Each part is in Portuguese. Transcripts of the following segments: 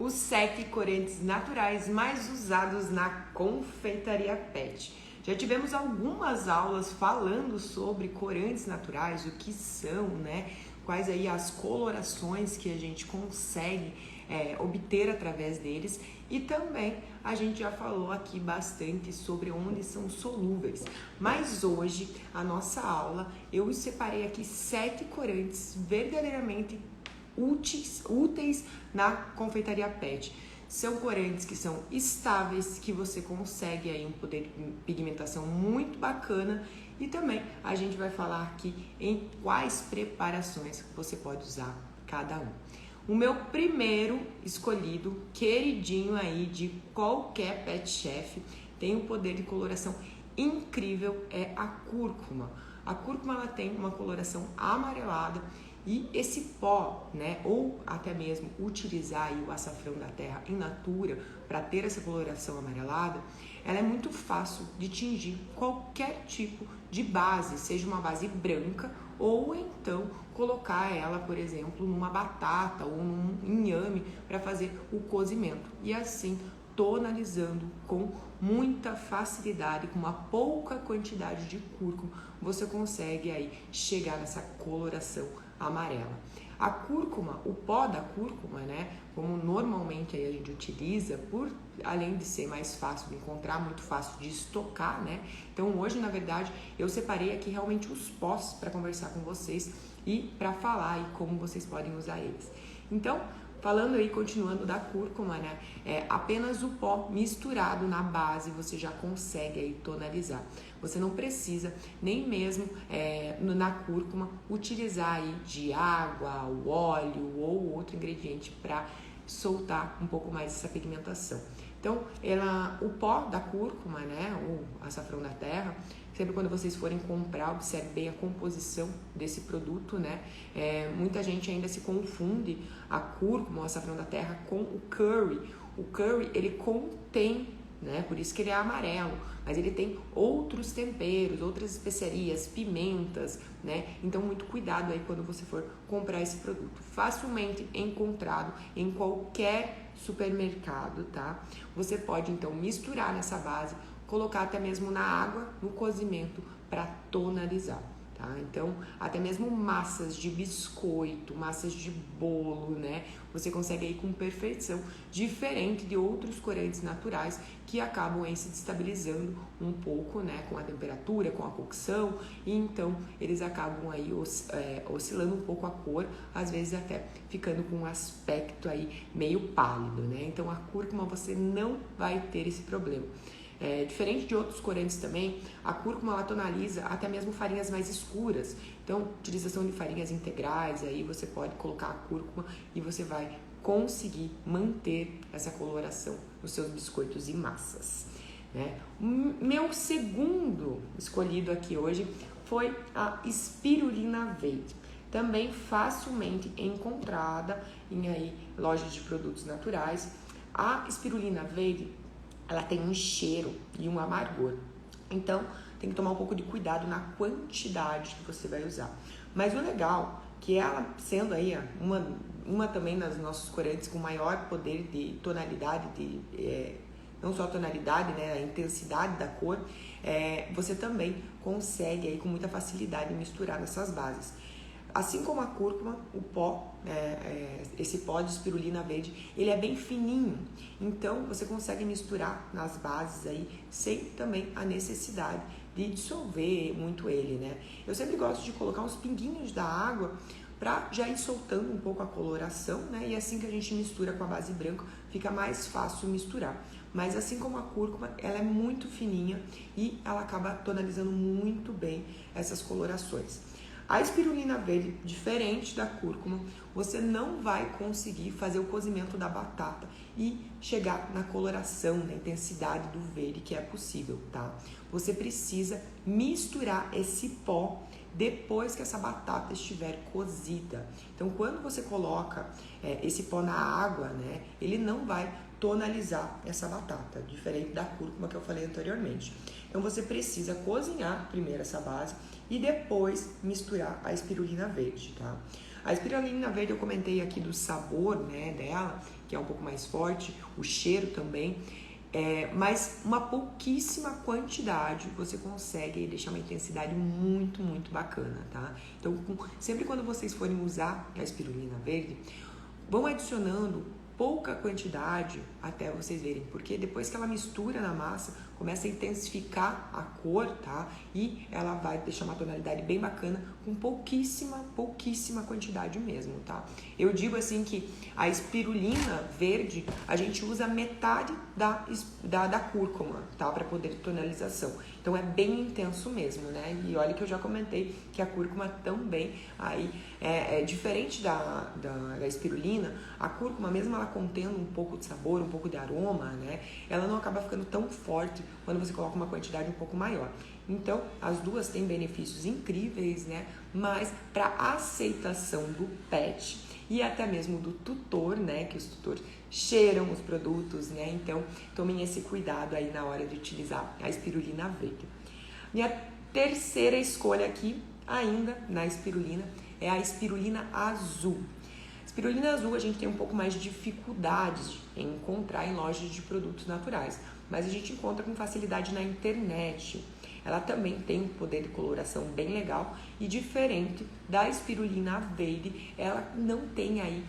os 7 corantes naturais mais usados na confeitaria pet. Já tivemos algumas aulas falando sobre corantes naturais, o que são, né? Quais aí as colorações que a gente consegue obter através deles, e também a gente já falou aqui bastante sobre onde são solúveis. Mas hoje, a nossa aula, eu separei aqui 7 corantes verdadeiramente úteis na confeitaria pet. São corantes que são estáveis, que você consegue aí um poder de pigmentação muito bacana, e também a gente vai falar aqui em quais preparações você pode usar cada um. O meu primeiro escolhido, queridinho aí de qualquer pet chef, tem um poder de coloração incrível, é a cúrcuma. A cúrcuma ela tem uma coloração amarelada, e esse pó, né, ou até mesmo utilizar aí o açafrão da terra in natura para ter essa coloração amarelada, ela é muito fácil de tingir qualquer tipo de base, seja uma base branca ou então colocar ela, por exemplo, numa batata ou num inhame para fazer o cozimento, e assim tonalizando com muita facilidade, com uma pouca quantidade de cúrcuma, você consegue aí chegar nessa coloração amarela. A cúrcuma, o pó da cúrcuma, né, como normalmente aí a gente utiliza, além de ser mais fácil de encontrar, muito fácil de estocar, né? Então hoje, na verdade, eu separei aqui realmente os pós para conversar com vocês e para falar aí como vocês podem usar eles. Então, falando aí, continuando da cúrcuma, né? Apenas o pó misturado na base você já consegue aí tonalizar. Você não precisa nem mesmo na cúrcuma utilizar aí de água, o óleo ou outro ingrediente para soltar um pouco mais essa pigmentação. Então, o pó da cúrcuma, né? O açafrão da terra, sempre quando vocês forem comprar, observe bem a composição desse produto, né? Muita gente ainda se confunde a cúrcuma, o açafrão da terra, com o curry. O curry, ele contém, né? Por isso que ele é amarelo, mas ele tem outros temperos, outras especiarias, pimentas, né? Então, muito cuidado aí quando você for comprar esse produto. Facilmente encontrado em qualquer supermercado, tá? Você pode, então, misturar nessa base, colocar até mesmo na água, no cozimento, para tonalizar, tá? Então, até mesmo massas de biscoito, massas de bolo, né? Você consegue aí com perfeição, diferente de outros corantes naturais que acabam aí se destabilizando um pouco, né? Com a temperatura, com a cocção, e então eles acabam aí oscilando um pouco a cor, às vezes até ficando com um aspecto aí meio pálido, né? Então, a cúrcuma você não vai ter esse problema. Diferente de outros corantes também, a cúrcuma ela tonaliza até mesmo farinhas mais escuras. Então, utilização de farinhas integrais, aí você pode colocar a cúrcuma e você vai conseguir manter essa coloração nos seus biscoitos e massas, né? Meu segundo escolhido aqui hoje foi a espirulina verde. Também facilmente encontrada em aí lojas de produtos naturais. A espirulina verde ela tem um cheiro e um amargor. Então, tem que tomar um pouco de cuidado na quantidade que você vai usar. Mas o legal, que ela sendo aí uma também das nossos corantes com maior poder de tonalidade, não só a tonalidade, né, a intensidade da cor, você também consegue aí com muita facilidade misturar nessas bases. Assim como a cúrcuma, o pó, esse pó de espirulina verde, ele é bem fininho, então você consegue misturar nas bases aí sem também a necessidade de dissolver muito ele, né? Eu sempre gosto de colocar uns pinguinhos da água para já ir soltando um pouco a coloração, né? E assim que a gente mistura com a base branca, fica mais fácil misturar. Mas assim como a cúrcuma, ela é muito fininha e ela acaba tonalizando muito bem essas colorações. A espirulina verde, diferente da cúrcuma, você não vai conseguir fazer o cozimento da batata e chegar na coloração, na intensidade do verde que é possível, tá? Você precisa misturar esse pó depois que essa batata estiver cozida. Então, quando você coloca esse pó na água, né, ele não vai tonalizar essa batata, diferente da cúrcuma que eu falei anteriormente. Então, você precisa cozinhar primeiro essa base e depois misturar a espirulina verde, tá? A espirulina verde eu comentei aqui do sabor, né, dela, que é um pouco mais forte, o cheiro também. Mas uma pouquíssima quantidade você consegue deixar uma intensidade muito, muito bacana, tá? Então, sempre quando vocês forem usar a espirulina verde, vão adicionando pouca quantidade até vocês verem, porque depois que ela mistura na massa, começa a intensificar a cor, tá? E ela vai deixar uma tonalidade bem bacana com pouquíssima quantidade mesmo, tá? Eu digo assim que a espirulina verde, a gente usa metade da cúrcuma, tá? Para poder tonalização. Então é bem intenso mesmo, né? E olha que eu já comentei que a cúrcuma também aí é diferente da espirulina. A cúrcuma, mesmo ela contendo um pouco de sabor, um pouco de aroma, né? Ela não acaba ficando tão forte quando você coloca uma quantidade um pouco maior. Então, as duas têm benefícios incríveis, né? Mas para aceitação do pet e até mesmo do tutor, né? Que os tutores cheiram os produtos, né? Então, tomem esse cuidado aí na hora de utilizar a espirulina verde. Minha terceira escolha aqui, ainda na espirulina, é a espirulina azul. Espirulina azul a gente tem um pouco mais de dificuldades em encontrar em lojas de produtos naturais, mas a gente encontra com facilidade na internet. Ela também tem um poder de coloração bem legal e diferente da espirulina verde, ela não tem aí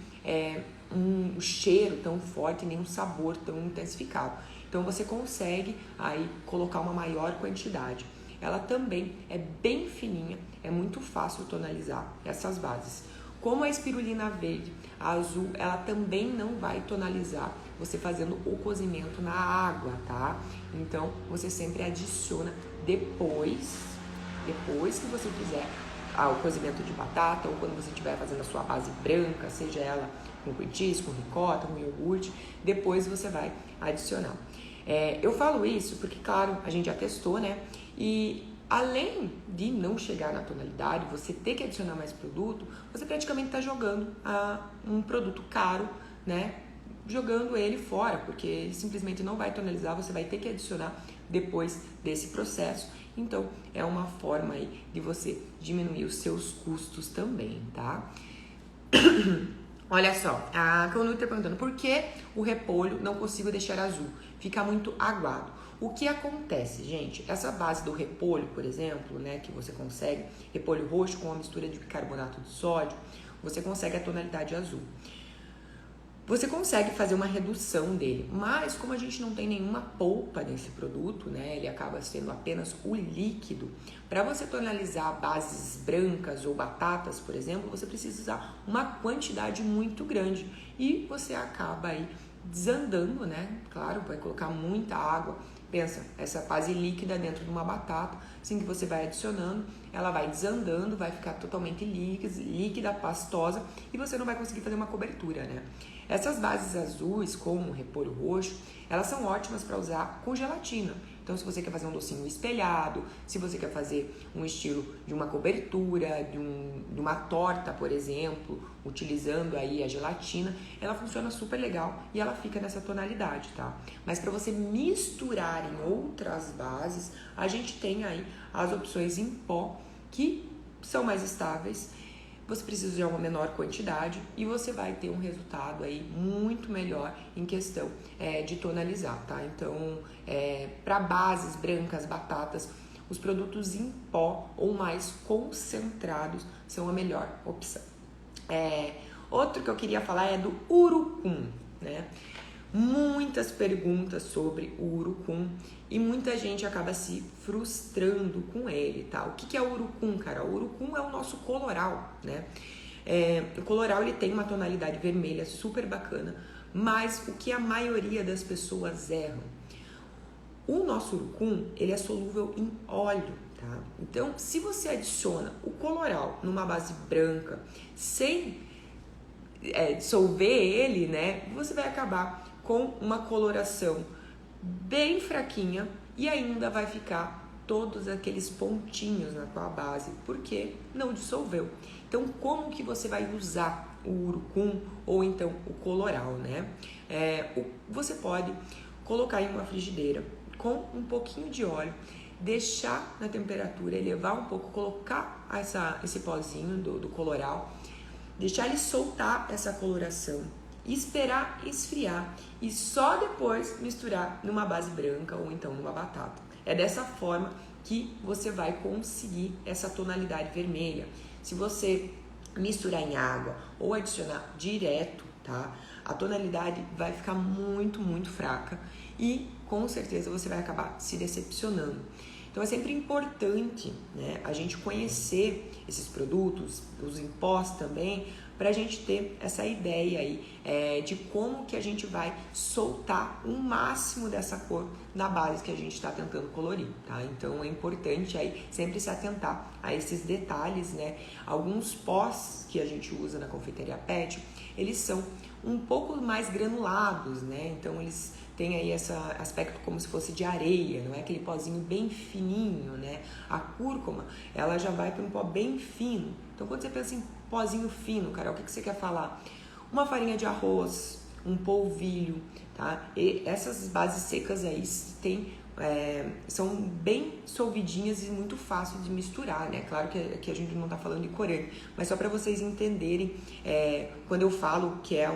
um cheiro tão forte nem um sabor tão intensificado. Então você consegue aí colocar uma maior quantidade. Ela também é bem fininha, é muito fácil tonalizar essas bases. Como a espirulina verde, a azul, ela também não vai tonalizar você fazendo o cozimento na água, tá? Então, você sempre adiciona depois que você fizer o cozimento de batata ou quando você estiver fazendo a sua base branca, seja ela com cream cheese, com ricota, com iogurte, depois você vai adicionar. Eu falo isso porque, claro, a gente já testou, né? E além de não chegar na tonalidade, você ter que adicionar mais produto, você praticamente está jogando um produto caro, né? Jogando ele fora, porque ele simplesmente não vai tonalizar, você vai ter que adicionar depois desse processo. Então, é uma forma aí de você diminuir os seus custos também, tá? Olha só, a Canuta tá perguntando, por que o repolho não consigo deixar azul? Fica muito aguado. O que acontece, gente? Essa base do repolho, por exemplo, né, que você consegue, repolho roxo com uma mistura de bicarbonato de sódio, você consegue a tonalidade azul. Você consegue fazer uma redução dele, mas como a gente não tem nenhuma polpa nesse produto, né, ele acaba sendo apenas o líquido. Para você tonalizar bases brancas ou batatas, por exemplo, você precisa usar uma quantidade muito grande e você acaba aí desandando, né? Claro, vai colocar muita água. Pensa, essa base líquida dentro de uma batata, assim que você vai adicionando, ela vai desandando, vai ficar totalmente líquida, pastosa e você não vai conseguir fazer uma cobertura, né? Essas bases azuis, como o repolho roxo, elas são ótimas para usar com gelatina. Então, se você quer fazer um docinho espelhado, se você quer fazer um estilo de uma cobertura, de uma torta, por exemplo, utilizando aí a gelatina, ela funciona super legal e ela fica nessa tonalidade, tá? Mas para você misturar em outras bases, a gente tem aí as opções em pó que são mais estáveis. Você precisa de uma menor quantidade e você vai ter um resultado aí muito melhor em questão de tonalizar, tá? Então, para bases brancas, batatas, os produtos em pó ou mais concentrados são a melhor opção. Outro que eu queria falar é do urucum, né? Muitas perguntas sobre o urucum e muita gente acaba se frustrando com ele, tá? O que é o urucum, cara? O urucum é o nosso coloral, né? O coloral, ele tem uma tonalidade vermelha super bacana, mas o que a maioria das pessoas erram? O nosso urucum, ele é solúvel em óleo, tá? Então, se você adiciona o coloral numa base branca, sem dissolver ele, né? Você vai acabar com uma coloração bem fraquinha e ainda vai ficar todos aqueles pontinhos na tua base, porque não dissolveu. Então, como que você vai usar o urucum ou então o coloral, né? Você pode colocar em uma frigideira com um pouquinho de óleo, deixar na temperatura, elevar um pouco, colocar esse pozinho do coloral, deixar ele soltar essa coloração, esperar esfriar e só depois misturar numa base branca ou então numa batata. É dessa forma que você vai conseguir essa tonalidade vermelha. Se você misturar em água ou adicionar direto, tá? A tonalidade vai ficar muito, muito fraca e com certeza você vai acabar se decepcionando. Então é sempre importante, né, a gente conhecer esses produtos, os em pós também, para a gente ter essa ideia aí de como que a gente vai soltar o máximo dessa cor na base que a gente está tentando colorir, tá? Então é importante aí sempre se atentar a esses detalhes, né? Alguns pós que a gente usa na confeitaria PET, eles são um pouco mais granulados, né? Então eles tem aí esse aspecto como se fosse de areia, não é aquele pozinho bem fininho, né? A cúrcuma, ela já vai para um pó bem fino. Então, quando você pensa em pozinho fino, Carol, o que você quer falar? Uma farinha de arroz, um polvilho, tá? E essas bases secas aí são bem solvidinhas e muito fáceis de misturar, né? Claro que a gente não tá falando de corante, mas só para vocês entenderem quando eu falo que é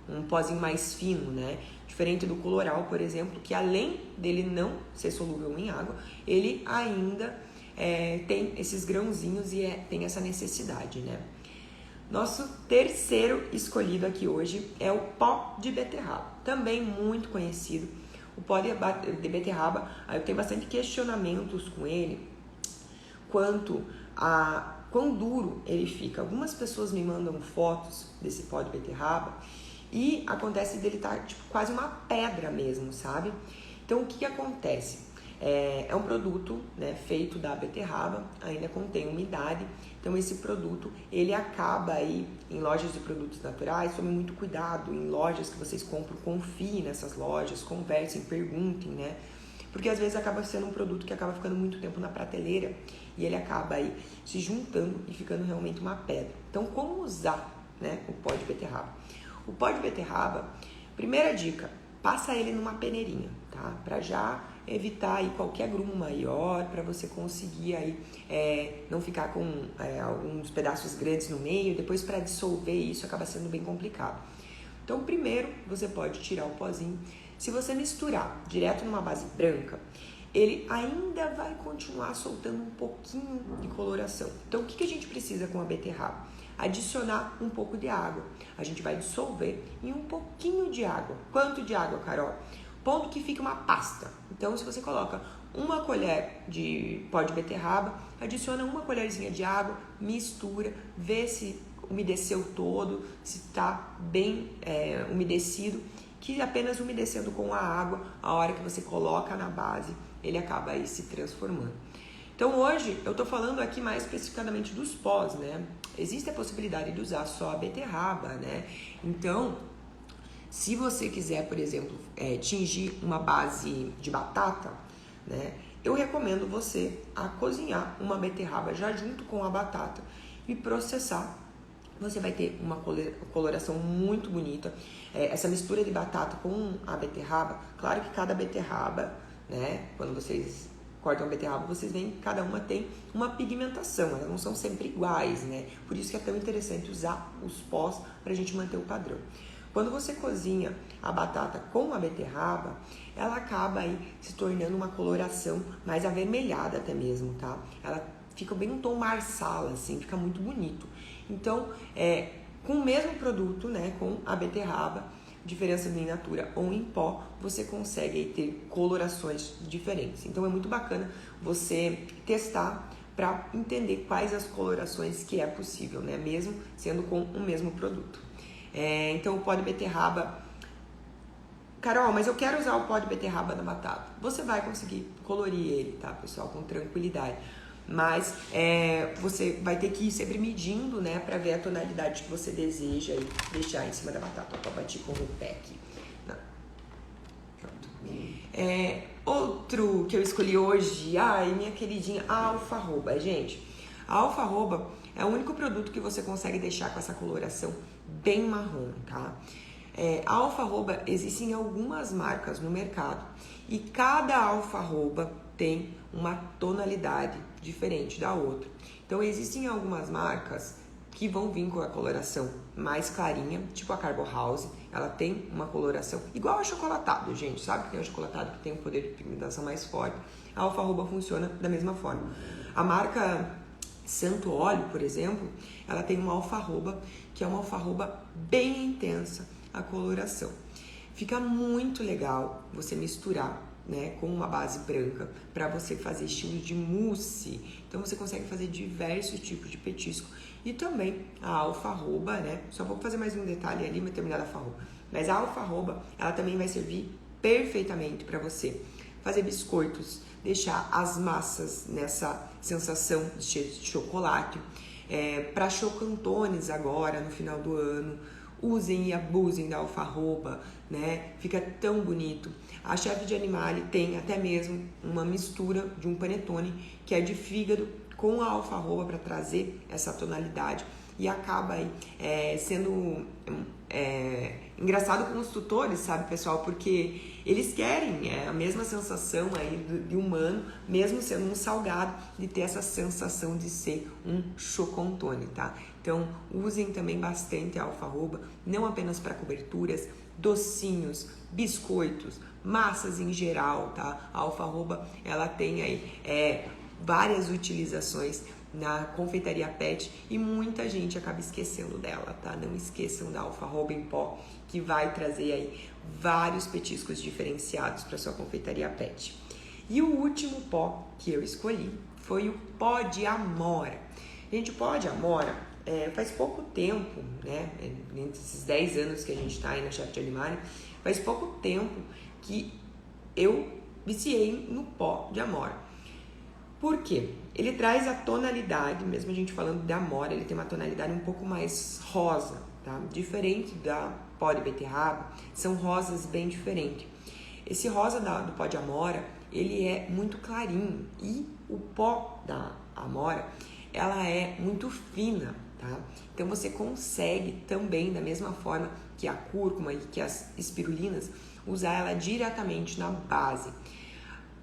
um pozinho mais fino, né? Diferente do coloral, por exemplo, que além dele não ser solúvel em água, ele ainda tem esses grãozinhos e tem essa necessidade, né? Nosso terceiro escolhido aqui hoje é o pó de beterraba, também muito conhecido. O pó de beterraba, eu tenho bastante questionamentos com ele quanto a quão duro ele fica. Algumas pessoas me mandam fotos desse pó de beterraba e acontece dele estar tipo quase uma pedra mesmo, sabe? Então o que acontece? É um produto, né, feito da beterraba, ainda contém umidade, então esse produto ele acaba aí em lojas de produtos naturais. Tome muito cuidado em lojas que vocês compram, confiem nessas lojas, conversem, perguntem, né? Porque às vezes acaba sendo um produto que acaba ficando muito tempo na prateleira e ele acaba aí se juntando e ficando realmente uma pedra. Então como usar, né, o pó de beterraba? O pó de beterraba, primeira dica, passa ele numa peneirinha, tá? Para já evitar aí qualquer grumo maior, para você conseguir aí não ficar com alguns pedaços grandes no meio. Depois, para dissolver isso, acaba sendo bem complicado. Então, primeiro, você pode tirar o pozinho. Se você misturar direto numa base branca, ele ainda vai continuar soltando um pouquinho de coloração. Então, o que a gente precisa com a beterraba? Adicionar um pouco de água. A gente vai dissolver em um pouquinho de água. Quanto de água, Carol? Ponto que fique uma pasta. Então, se você coloca uma colher de pó de beterraba, adiciona uma colherzinha de água, mistura, vê se umedeceu todo, se está bem umedecido, que apenas umedecendo com a água, a hora que você coloca na base, ele acaba aí se transformando. Então hoje eu estou falando aqui mais especificamente dos pós, né? Existe a possibilidade de usar só a beterraba, né? Então, se você quiser, por exemplo, tingir uma base de batata, né? Eu recomendo você a cozinhar uma beterraba já junto com a batata e processar. Você vai ter uma coloração muito bonita. Essa mistura de batata com a beterraba, claro que cada beterraba, né? Quando vocês cortam a beterraba, vocês veem que cada uma tem uma pigmentação, elas não são sempre iguais, né? Por isso que é tão interessante usar os pós para a gente manter o padrão. Quando você cozinha a batata com a beterraba, ela acaba aí se tornando uma coloração mais avermelhada até mesmo, tá? Ela fica bem um tom marsala, assim, fica muito bonito. Então, com o mesmo produto, né, com a beterraba, diferença em natura ou em pó, você consegue ter colorações diferentes. Então é muito bacana você testar para entender quais as colorações que é possível, né? Mesmo sendo com o mesmo produto. Então o pó de beterraba... Carol, mas eu quero usar o pó de beterraba na batata. Você vai conseguir colorir ele, tá, pessoal? Com tranquilidade. Mas você vai ter que ir sempre medindo, né, para ver a tonalidade que você deseja e deixar em cima da batata. Ó, bati com o pé aqui. Não. Pronto. Outro que eu escolhi hoje, minha queridinha, a alfarroba. Gente, a alfarroba é o único produto que você consegue deixar com essa coloração bem marrom, tá? A alfarroba existem algumas marcas no mercado e cada alfarroba tem uma tonalidade diferente da outra. Então existem algumas marcas que vão vir com a coloração mais clarinha, tipo a Carbo House. Ela tem uma coloração igual ao achocolatado, gente. Sabe que tem o achocolatado que tem um poder de pigmentação mais forte? A alfarroba funciona da mesma forma. A marca Santo Óleo, por exemplo, ela tem uma alfarroba que é uma alfarroba bem intensa a coloração. Fica muito legal você misturar, né, com uma base branca para você fazer estilo de mousse. Então você consegue fazer diversos tipos de petisco. E também a alfarroba, né? Só vou fazer mais um detalhe ali, vai terminar da alfarroba. Mas a alfarroba, ela também vai servir perfeitamente para você fazer biscoitos, deixar as massas nessa sensação de chocolate. Para chocantones agora, no final do ano, usem e abusem da alfarroba, né? Fica tão bonito. A Chef de Animale tem até mesmo uma mistura de um panetone que é de fígado com a alfarroba para trazer essa tonalidade e acaba aí sendo engraçado com os tutores, sabe, pessoal? Porque eles querem a mesma sensação aí de humano, mesmo sendo um salgado, de ter essa sensação de ser um chocontone, tá? Então, usem também bastante a alfarroba, não apenas para coberturas, docinhos, biscoitos, massas em geral, tá? A alfarroba, ela tem aí várias utilizações na confeitaria pet e muita gente acaba esquecendo dela, tá? Não esqueçam da alfarroba em pó, que vai trazer aí vários petiscos diferenciados para sua confeitaria pet. E o último pó que eu escolhi foi o pó de amora. Gente, o pó de amora faz pouco tempo, né? Entre esses 10 anos que a gente está aí na Chef de Animale, faz pouco tempo que eu viciei no pó de amora. Por quê? Ele traz a tonalidade, mesmo a gente falando de amora, ele tem uma tonalidade um pouco mais rosa, tá? Diferente da pó de beterraba, são rosas bem diferentes. Esse rosa do pó de amora, ele é muito clarinho e o pó da amora, ela é muito fina, tá? Então você consegue também, da mesma forma que a cúrcuma e que as espirulinas, usar ela diretamente na base.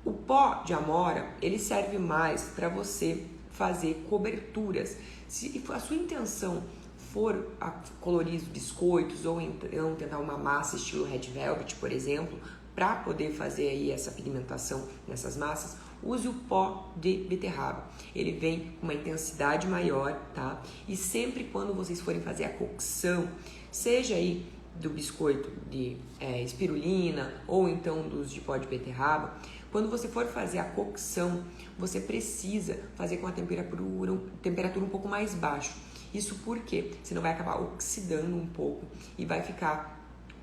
O pó de amora, ele serve mais para você fazer coberturas. Se a sua intenção for colorir os biscoitos ou então tentar uma massa estilo Red Velvet, por exemplo, para poder fazer aí essa pigmentação nessas massas, use o pó de beterraba. Ele vem com uma intensidade maior, tá? E sempre quando vocês forem fazer a cocção, seja aí do biscoito de espirulina ou então dos de pó de beterraba, quando você for fazer a cocção, você precisa fazer com a temperatura um pouco mais baixa. Isso porque senão vai acabar oxidando um pouco e vai ficar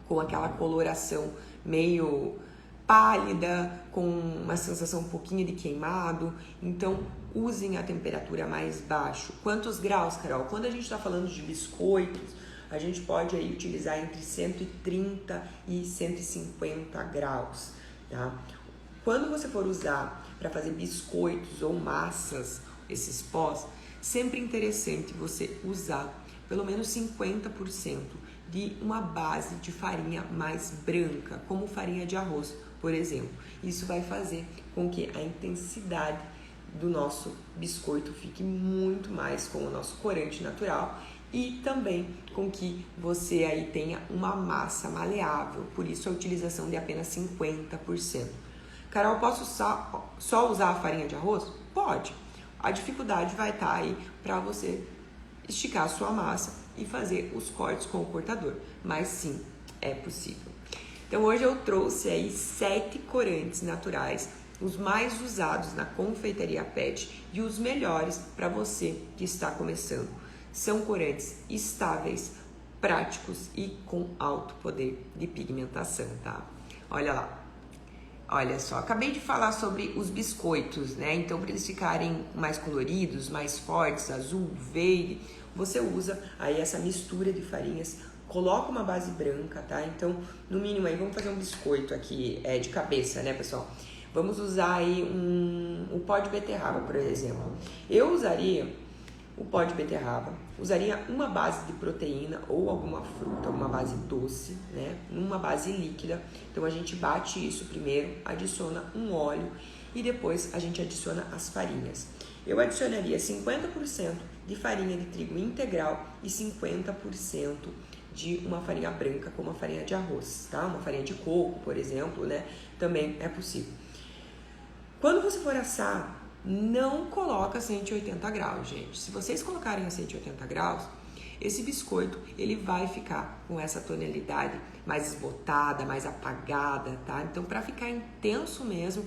com aquela coloração meio pálida, com uma sensação um pouquinho de queimado. Então, usem a temperatura mais baixa. Quantos graus, Carol? Quando a gente está falando de biscoitos, a gente pode aí utilizar entre 130 e 150 graus, tá? Quando você for usar para fazer biscoitos ou massas, esses pós, sempre interessante você usar pelo menos 50% de uma base de farinha mais branca, como farinha de arroz, por exemplo. Isso vai fazer com que a intensidade do nosso biscoito fique muito mais com o nosso corante natural e também com que você aí tenha uma massa maleável, por isso a utilização de apenas 50%. Carol, posso só usar a farinha de arroz? Pode. A dificuldade vai estar aí para você esticar a sua massa e fazer os cortes com o cortador. Mas sim, é possível. Então hoje eu trouxe aí 7 corantes naturais, os mais usados na confeitaria pet e os melhores para você que está começando. São corantes estáveis, práticos e com alto poder de pigmentação, tá? Olha lá. Olha só, acabei de falar sobre os biscoitos, né? Então, para eles ficarem mais coloridos, mais fortes, azul, verde, você usa aí essa mistura de farinhas, coloca uma base branca, tá? Então, no mínimo aí, vamos fazer um biscoito aqui de cabeça, né, pessoal? Vamos usar aí o pó de beterraba, por exemplo. Eu usaria o pó de beterraba, usaria uma base de proteína ou alguma fruta, uma base doce, né? Uma base líquida. Então a gente bate isso primeiro, adiciona um óleo e depois a gente adiciona as farinhas. Eu adicionaria 50% de farinha de trigo integral e 50% de uma farinha branca, como a farinha de arroz, tá? Uma farinha de coco, por exemplo, né? Também é possível. Quando você for assar, não coloca 180 graus, gente. Se vocês colocarem a 180 graus, esse biscoito, ele vai ficar com essa tonalidade mais esbotada, mais apagada, tá? Então, para ficar intenso mesmo,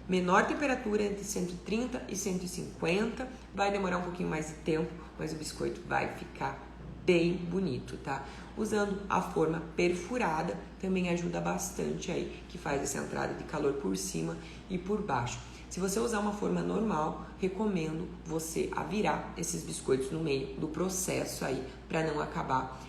menor temperatura entre 130 e 150, vai demorar um pouquinho mais de tempo, mas o biscoito vai ficar bem bonito, tá? Usando a forma perfurada também ajuda bastante aí, que faz essa entrada de calor por cima e por baixo. Se você usar uma forma normal, recomendo você a virar esses biscoitos no meio do processo aí, para não acabar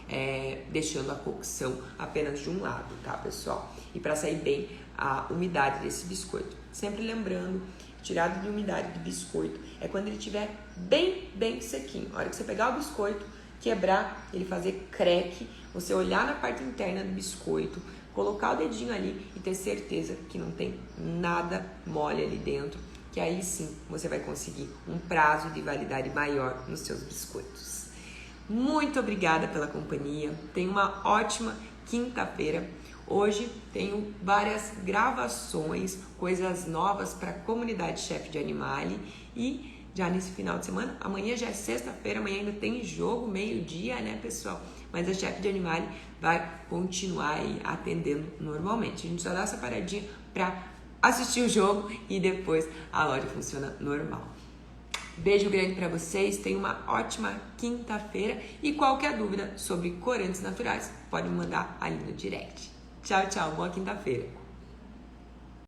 deixando a cocção apenas de um lado, tá, pessoal? E para sair bem a umidade desse biscoito. Sempre lembrando, tirada de umidade do biscoito é quando ele estiver bem sequinho. A hora que você pegar o biscoito, quebrar, ele fazer creque, você olhar na parte interna do biscoito, colocar o dedinho ali e ter certeza que não tem nada mole ali dentro, que aí sim você vai conseguir um prazo de validade maior nos seus biscoitos. Muito obrigada pela companhia, tenha uma ótima quinta-feira. Hoje tenho várias gravações, coisas novas para a comunidade Chef de Animale e já nesse final de semana, amanhã já é sexta-feira, amanhã ainda tem jogo, meio-dia, né, pessoal? Mas a Chef de Animale vai continuar aí atendendo normalmente. A gente só dá essa paradinha para assistir o jogo e depois a loja funciona normal. Beijo grande para vocês, tenham uma ótima quinta-feira e qualquer dúvida sobre corantes naturais, pode me mandar ali no direct. Tchau, boa quinta-feira.